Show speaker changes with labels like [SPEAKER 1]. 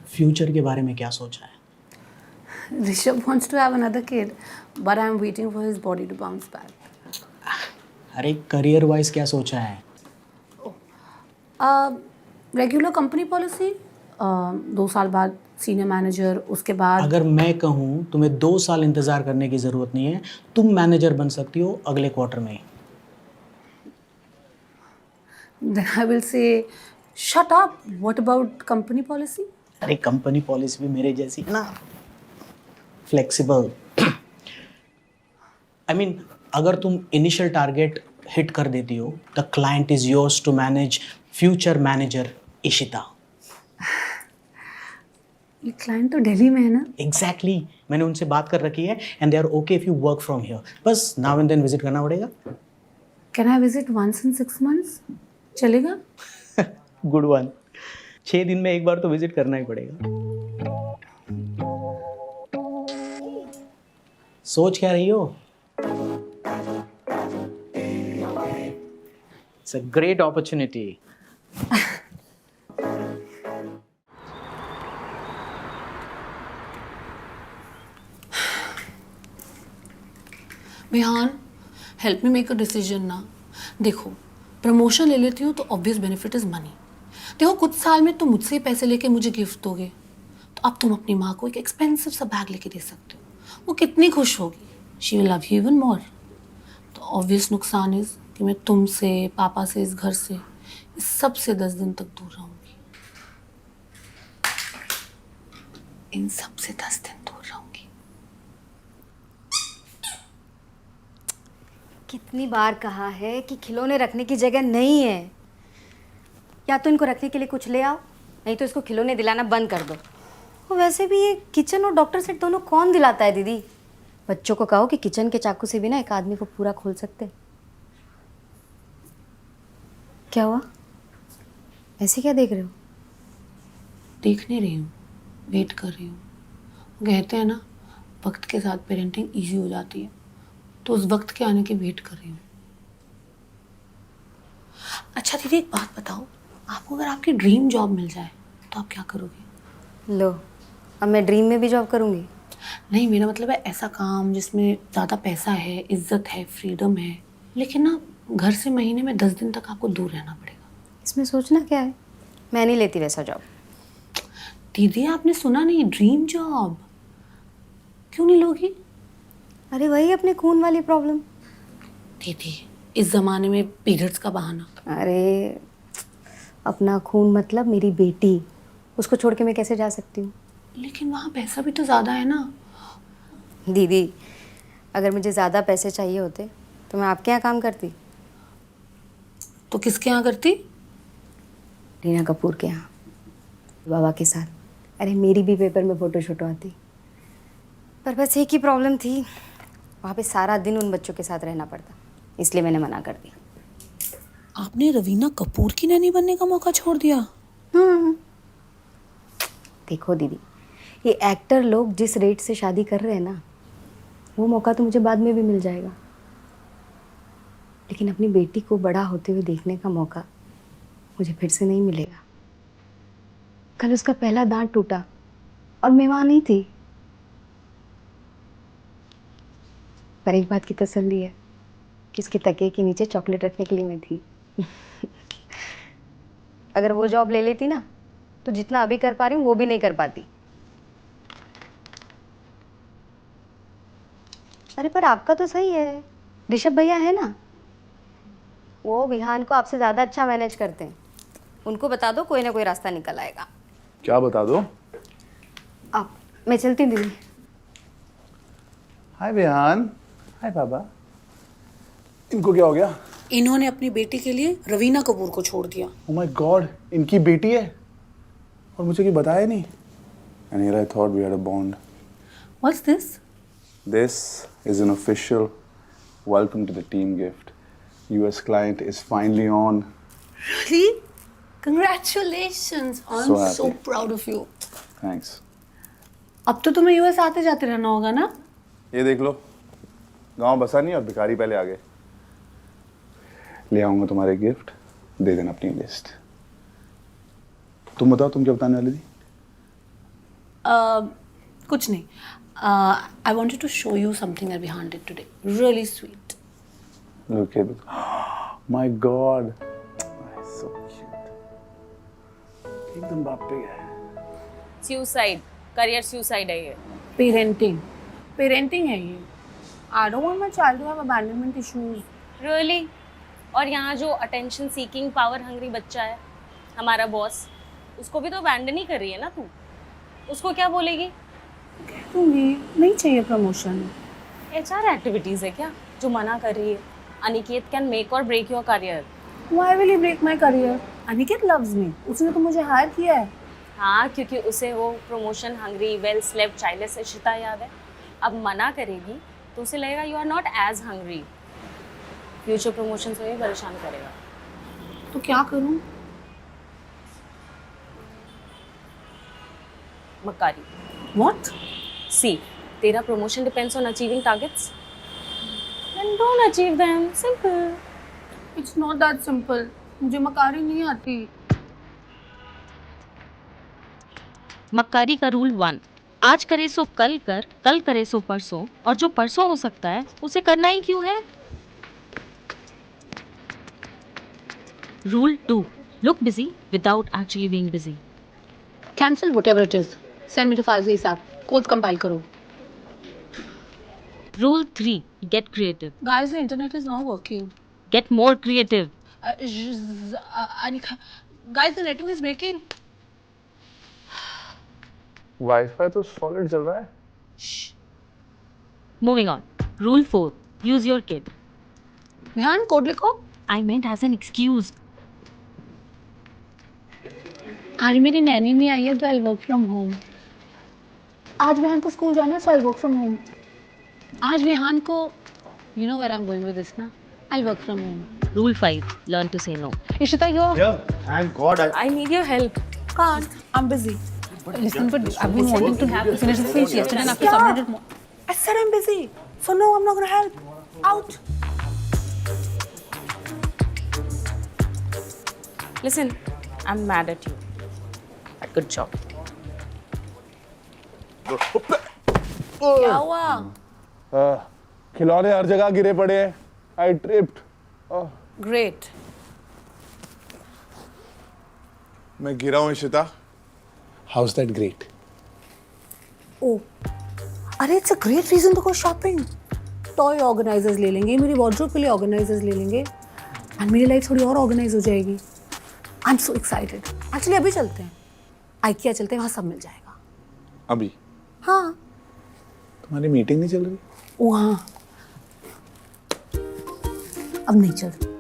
[SPEAKER 1] Future के बारे में क्या सोचा है?
[SPEAKER 2] Rishabh wants to have another kid, but I'm waiting for his body to bounce back.
[SPEAKER 1] अरे करियर वाइज क्या सोचा है?
[SPEAKER 2] रेगुलर कंपनी पॉलिसी, 2 साल बाद सीनियर मैनेजर, उसके बाद
[SPEAKER 1] अगर मैं कहूँ तुम्हें 2 साल इंतज़ार करने की ज़रूरत नहीं है, तुम मैनेजर बन सकती हो अगले क्वार्टर में ही।
[SPEAKER 2] then I will say, shut up. What about company policy?
[SPEAKER 1] अरे कंपनी पॉलिसी भी मेरे जैसी है ना, फ्लेक्सिबल। आई मीन अगर तुम इनिशियल टारगेट हिट कर देती हो, the client is yours to manage future manager Ishita.
[SPEAKER 2] ये क्लाइंट तो दिल्ली में है ना?
[SPEAKER 1] एग्जैक्टली मैंने उनसे बात कर रखी है and they are okay if you work from here. बस नाउ एंड देन विजिट करना पड़ेगा।
[SPEAKER 2] Can I visit once in 6 months? चलेगा?
[SPEAKER 1] Good one. 6 दिन में एक बार तो विजिट करना ही पड़ेगा। सोच क्या रही हो? It's a great opportunity.
[SPEAKER 2] Vihaan, help me make a decision ना। देखो, प्रमोशन ले लेती हूँ तो ऑब्वियस बेनिफिट इज मनी। देखो कुछ साल में तुम मुझसे ही पैसे लेके मुझे गिफ्ट दोगे, तो अब तुम अपनी माँ को एक एक्सपेंसिव सा बैग लेके दे सकते हो। वो कितनी खुश होगी, she will love you even more. तो ऑब्वियस नुकसान इज कि मैं तुमसे, पापा से, इस घर से, इस सब से 10 दिन तक दूर रहूंगी। इन सब से 10 दिन दूर रहूंगी।
[SPEAKER 3] कितनी बार कहा है कि खिलौने रखने की जगह नहीं है। या तो इनको रखने के लिए कुछ ले आओ, नहीं तो इसको खिलौने दिलाना बंद कर दो। और वैसे भी ये किचन और डॉक्टर सेट दोनों कौन दिलाता है दीदी? बच्चों को कहो कि किचन के चाकू से भी ना एक आदमी को पूरा खोल सकते। क्या हुआ? ऐसे क्या देख रहे हो?
[SPEAKER 2] देख नहीं रही हूँ, वेट कर रही हूँ। कहते हैं ना, वक्त के साथ पेरेंटिंग इजी हो जाती है, तो उस वक्त के आने की वेट कर रही हूँ। अच्छा दीदी, एक बात बताओ, आपको अगर आपकी ड्रीम जॉब मिल जाए तो आप क्या करोगे?
[SPEAKER 3] लो, अब मैं ड्रीम में भी जॉब करूँगी?
[SPEAKER 2] नहीं, मेरा मतलब है ऐसा काम जिसमें ज़्यादा पैसा है, इज्जत है, फ्रीडम है, लेकिन ना घर से महीने में 10 दिन तक आपको दूर रहना पड़ेगा।
[SPEAKER 3] इसमें सोचना क्या है? मैं नहीं लेती वैसा जॉब।
[SPEAKER 2] दीदी आपने सुना नहीं, ड्रीम जॉब। क्यों नहीं लोगी?
[SPEAKER 3] अरे वही अपने खून वाली प्रॉब्लम।
[SPEAKER 2] दीदी इस ज़माने में पीरियड्स का बहाना।
[SPEAKER 3] अरे अपना खून मतलब मेरी बेटी, उसको छोड़ के मैं कैसे जा सकती हूँ?
[SPEAKER 2] लेकिन वहाँ पैसा भी तो ज़्यादा है ना।
[SPEAKER 3] दीदी, अगर मुझे ज़्यादा पैसे चाहिए होते तो मैं आपके यहाँ काम करती।
[SPEAKER 2] तो किसके यहाँ करती?
[SPEAKER 3] रीना कपूर के यहाँ, बाबा के साथ। अरे मेरी भी पेपर में फ़ोटो शूट आती, पर बस एक ही प्रॉब्लम थी, वहाँ पे सारा दिन उन बच्चों के साथ रहना पड़ता, इसलिए मैंने मना कर दिया।
[SPEAKER 2] आपने रवीना कपूर की नैनी बनने का मौका छोड़ दिया?
[SPEAKER 3] देखो दीदी, ये एक्टर लोग जिस रेट से शादी कर रहे हैं ना, वो मौका तो मुझे बाद में भी मिल जाएगा, लेकिन अपनी बेटी को बड़ा होते हुए देखने का मौका मुझे फिर से नहीं मिलेगा। कल उसका पहला दांत टूटा और मैं वहाँ नहीं थी, पर एक बात की तसल्ली है कि उसके तकिए के नीचे चॉकलेट रखने के लिए मैं थी। अगर वो जॉब ले लेती ना, तो जितना अभी कर पा रही हूँ वो भी नहीं कर पाती। अरे पर आपका तो सही है, ऋषभ भैया है ना, वो विहान को आपसे ज़्यादा अच्छा मैनेज करते हैं। उनको बता दो, कोई ना कोई रास्ता निकल आएगा।
[SPEAKER 4] क्या बता दो?
[SPEAKER 3] आप, मैं चलती हूँ दीदी।
[SPEAKER 4] हाय विहान। हाय बाबा। इनको क्या हो गया?
[SPEAKER 2] इन्होंने अपनी बेटी के लिए रवीना कपूर को छोड़ दिया।
[SPEAKER 4] ओह माय गॉड, इनकी बेटी है और मुझे क्यों बताया नहीं? And here I thought we had a bond.
[SPEAKER 2] What's this?
[SPEAKER 4] This is an official welcome to the team gift. US client is finally on.
[SPEAKER 2] Really? Congratulations! I'm
[SPEAKER 4] So happy.
[SPEAKER 2] so proud of you.
[SPEAKER 4] Thanks.
[SPEAKER 2] अब तो तुम्हें US आते जाते रहना होगा ना?
[SPEAKER 4] ये देख लो, गांव बसा नहीं और भिखारी पहले आ गए। ले आऊंगा तुम्हारे गिफ्ट, दे देना अपनी लिस्ट। तुम बताओ, तुम क्या बताने वाली थी?
[SPEAKER 2] कुछ नहीं. I wanted to show you something that we handled today. Really sweet.
[SPEAKER 4] Look at it. My God. So cute. एकदम बाप पे है.
[SPEAKER 5] सुसाइड, करियर सुसाइड है ये.
[SPEAKER 2] Parenting है ये. I don't want my child to have abandonment issues.
[SPEAKER 5] Really? और यहाँ जो अटेंशन सीकिंग पावर हंग्री बच्चा है, हमारा बॉस, उसको भी तो अबैंडन ही कर रही है ना तू. उसको क्या बोलेगी?
[SPEAKER 2] दूंगी, नहीं चाहिए प्रमोशन.
[SPEAKER 5] HR एक्टिविटीज है क्या जो मना कर रही है? Aniket can make or break your career.
[SPEAKER 2] Why will he break my career? Aniket loves me. उसने तो मुझे हायर किया है.
[SPEAKER 5] हाँ, क्योंकि उसे वो promotion hungry, well slept, childless Ishita याद है. अब मना करेगी तो उसे लगेगा you are not as hungry. Future promotion से भी परेशान करेगा.
[SPEAKER 2] तो क्या करूं?
[SPEAKER 5] मक्कारी.
[SPEAKER 2] What?
[SPEAKER 5] See, तेरा promotion depends on achieving targets. Then don't achieve them. Simple.
[SPEAKER 2] It's not that simple. मुझे मकारी नहीं आती.
[SPEAKER 6] मक्कारी का रूल 1, आज करे सो कल कर, कल करे सो परसों, और जो परसों हो सकता है उसे करना ही क्यों है. Rule 2, look busy without actually being busy.
[SPEAKER 2] Cancel whatever it is. Send me the files ASAP. Codes compile करो.
[SPEAKER 6] Rule 3, get creative.
[SPEAKER 2] Guys, the internet is not working.
[SPEAKER 6] Get more creative.
[SPEAKER 2] Anika, guys, the network is breaking.
[SPEAKER 4] Wifi तो solid चल रहा है.
[SPEAKER 6] Moving on. Rule 4, use your kid.
[SPEAKER 2] Vihaan code लिखो.
[SPEAKER 6] I meant as an excuse.
[SPEAKER 2] आज मेरी नैनी नहीं आई है तो आई वर्क फ्रॉम होम. आज विहान को स्कूल जाना है so I'll work from home. आज विहान को you know where I'm going with this ना. I'll work from home.
[SPEAKER 6] Rule 5, learn to say no.
[SPEAKER 2] Ishita, you're
[SPEAKER 7] Yeah, thank God
[SPEAKER 5] I need your help.
[SPEAKER 2] can't. I'm busy. Listen, but I've been wanting to finish this speech yesterday and I have to submit it more. I said I'm busy. So no, I'm not gonna help. Out.
[SPEAKER 5] Listen, I'm mad at you. But good job.
[SPEAKER 2] क्या हुआ?
[SPEAKER 4] खिलौने हर जगह गिरे पड़े हैं. I tripped.
[SPEAKER 2] Great.
[SPEAKER 8] मैं गिरा हूँ Ishita. How's that great?
[SPEAKER 2] Oh, अरे it's a great reason to go shopping. Toy organizers ले लेंगे, मेरी wardrobe के लिए organizers ले लेंगे, and मेरी life थोड़ी और organize हो जाएगी. I'm so excited. Actually अभी चलते हैं. IKEA चलते हैं, वहाँ सब मिल जाएगा.
[SPEAKER 4] अभी
[SPEAKER 2] हाँ.
[SPEAKER 4] तुम्हारी मीटिंग नहीं चल रही?
[SPEAKER 2] ओ हाँ. अब नहीं चल.